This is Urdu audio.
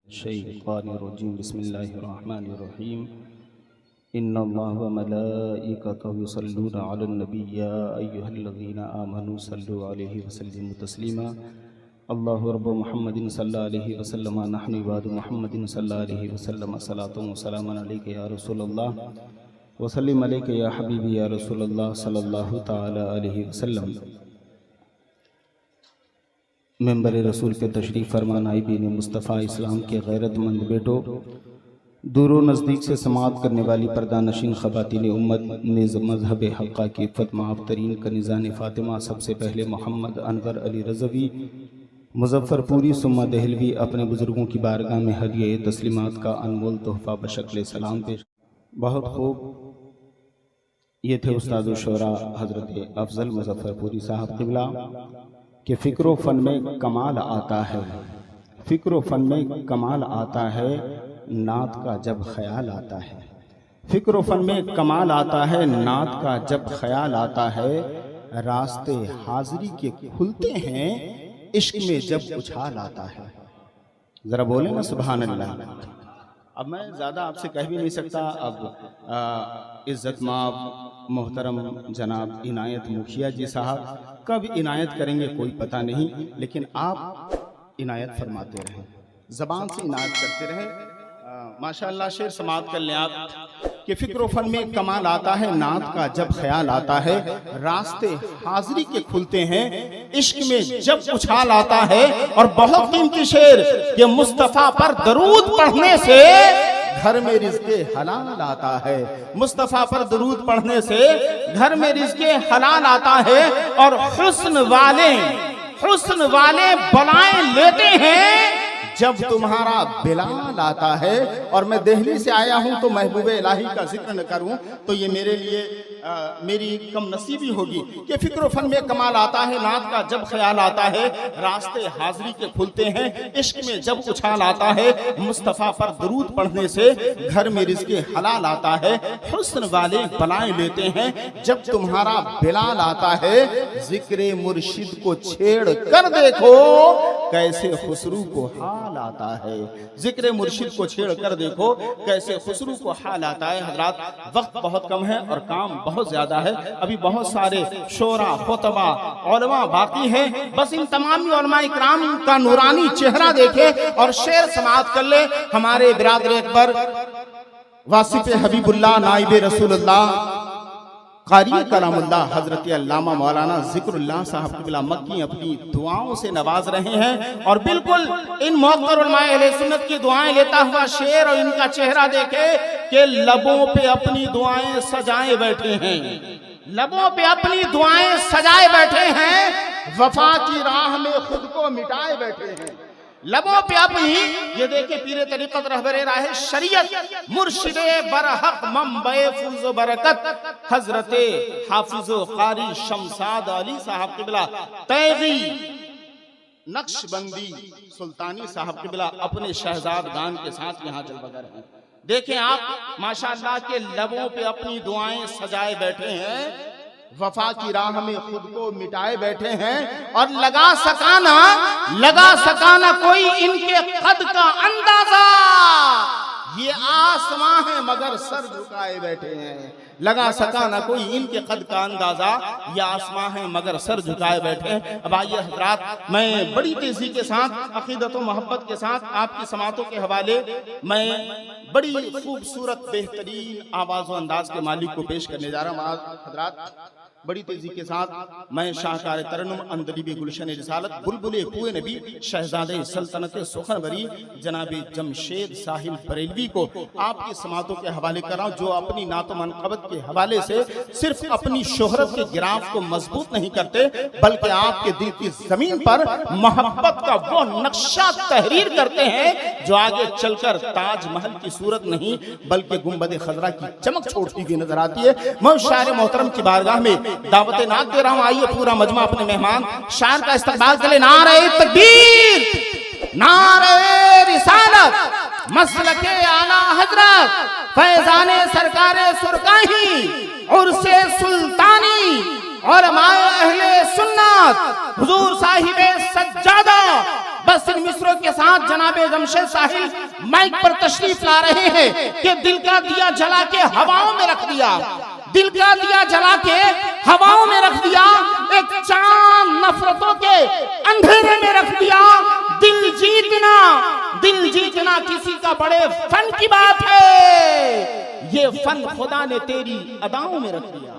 الشیطان الرجیم بسم اللہ الرحمن الرحیم ان اللہ وملائکتہ یصلون علی النبی یا ایہا الذین آمنوا صلوا علیہ وسلموا تسلیما اللہ رب محمد صلی اللہ علیہ وسلم نحن عباد محمد صلی اللہ علیہ وسلم صلاۃ و سلام علیک یا رسول اللہ وسلم علیک یا حبیبی یا رسول اللہ صلی اللہ تعالی علیہ وسلم۔ ممبر رسول پہ تشریف فرما نائبین مصطفیٰ اسلام کے غیرت مند بیٹوں، دور و نزدیک سے سماعت کرنے والی پردہ نشین خواتین امت، نیز مذہب حقہ کی عفت معاف ترین کنیزان فاطمہ، سب سے پہلے محمد انور علی رضوی مظفر پوری ثم دہلوی اپنے بزرگوں کی بارگاہ میں ہدیہ تسلیمات کا انمول تحفہ بشکل سلام پیش۔ بہت خوب، یہ تھے استاد الشعراء حضرت افضل مظفر پوری صاحب قبلہ کہ فکر و فن میں کمال آتا ہے، فکر و فن میں کمال آتا ہے، نعت کا جب خیال آتا ہے۔ فکر و فن میں کمال آتا ہے، نعت کا جب خیال آتا ہے، راستے حاضری کے کھلتے ہیں، عشق میں جب اچھال آتا ہے۔ ذرا بولیں نا سبحان اللہ۔ اب میں زیادہ آپ سے کہہ بھی نہیں سکتا، اب عزت مآب محترم جناب عنایت مکھیا جی صاحب کب عنایت کریں گے کوئی پتہ نہیں، لیکن آپ عنایت فرماتے رہیں، زبان سے عنایت کرتے رہیں۔ ماشاءاللہ شعر سماعت کر لیں آپ کہ فکر و فن میں کمال آتا ہے، نعت کا جب خیال آتا ہے، راستے حاضری کے کھلتے ہیں، عشق میں جب اچھال آتا ہے۔ اور بہت قیمتی شعر کہ مصطفیٰ پر درود پڑھنے سے گھر میں رزق حلال آتا ہے، مصطفیٰ پر درود پڑھنے سے گھر میں رزق حلال آتا ہے۔ اور حسن والے بلائیں لیتے ہیں جب تمہارا بلال آتا ہے۔ اور میں دہلی سے آیا ہوں تو محبوب الہی کا ذکر نہ کروں تو یہ میرے لیے میری کم نصیبی ہوگی کہ فکر و فن میں کمال آتا ہے، نعت کا جب خیال آتا ہے، راستے حاضری کے کھلتے ہیں، عشق میں جب اچھال آتا ہے، مصطفیٰ پر درود پڑھنے سے گھر میں رزق حلال آتا ہے۔ حسن والے بلائیں لیتے ہیں جب تمہارا بلال آتا ہے، ذکر مرشد کو چھیڑ کر دیکھو کیسے خسرو کو حال آتا ہے، ذکر مرشد کو چھیڑ کر دیکھو کیسے خسرو کو حال آتا ہے۔ حضرات وقت بہت کم ہے اور کام بہت زیادہ ہے، ابھی بہت سارے شعراء خطبہ علماء باقی ہیں، بس ان تمامی علماء اکرام کا نورانی چہرہ دیکھے اور شعر سماعت کر لے۔ ہمارے برادر اکبر واصف حبیب اللہ نائب رسول اللہ قاری کلام اللہ حضرت علامہ مولانا ذکر اللہ صاحب قبلہ مکی اپنی دعاؤں سے نواز رہے ہیں، اور بالکل ان موقر علماء اہل سنت کی دعائیں لیتا ہوا شعر، اور ان کا چہرہ دیکھے کہ لبوں پہ اپنی دعائیں سجائے بیٹھے ہیں، لبوں پہ اپنی دعائیں سجائے بیٹھے ہیں، وفا کی راہ میں خود کو مٹائے بیٹھے ہیں، لبوں پہ اپنی۔ یہ دیکھیں پیر طریقت رہبر راہ شریعت مرشد برحق منبع فیض و برکت حضرت حافظ و قاری شمساد علی صاحب قبلہ تیغی نقش بندی سلطانی صاحب قبلہ اپنے شہزادگان کے ساتھ یہاں جلوہ گر ہیں۔ دیکھیں آپ ماشاءاللہ کے لبوں پہ اپنی دعائیں سجائے بیٹھے ہیں، وفا کی راہ میں خود کو مٹائے بیٹھے ہیں، اور لگا سکانا کوئی ان کے قد کا اندازہ، یہ آسماں ہے مگر سر جھکائے بیٹھے ہیں، لگا سکانا کوئی ان کے قد کا اندازہ، یہ آسماں ہے مگر سر جھکائے بیٹھے ہیں۔ اب آئیے حضرات، میں بڑی تیزی کے ساتھ عقیدت و محبت کے ساتھ آپ کی سماعتوں کے حوالے میں بڑی خوبصورت بہترین آواز و انداز کے مالک کو پیش کرنے جا رہا ہوں۔ حضرات بڑی تیزی کے ساتھ میں شاہکار ترنم اندلیب گلشن رسالت بلبل کوہ نبی شہزادہ سلطنت سخنوری جناب جمشید ساحل بریلوی کو آپ کی سماعتوں کے حوالے کر رہا ہوں، جو اپنی نعت و منقبت کے حوالے سے صرف اپنی شہرت کے گراف کو مضبوط نہیں کرتے، بلکہ آپ کے دل کی زمین پر محبت کا وہ نقشہ تحریر کرتے ہیں جو آگے چل کر تاج محل کی صورت نہیں بلکہ گنبد خضرا کی چمک چھوڑتی ہوئی نظر آتی ہے۔ میں شاعر محترم کی بارگاہ میں دعوت نعت دے رہا ہوں، آئیے پورا مجمع اپنے مہمان شاعر کا استقبال کرے۔ نعرہ تکبیر، نعرہ رسالت، مسلک اعلی حضرت فیضان سرکار سرکاہی، عرس سلطانی، علماء اہل سنت، حضور صاحب سجادہ بس ان مصروں کے ساتھ جناب جمشید ساحل مائک پر تشریف لا رہے ہیں کہ دل کا دیا جلا کے ہواؤں میں رکھ دیا، دل کا دیا جلا کے ہواؤں میں رکھ دیا، ایک چاند نفرتوں کے اندھیرے میں رکھ دیا۔ دل جیتنا کسی کا بڑے فن کی بات ہے، یہ فن خدا نے تیری اداؤں میں رکھ دیا۔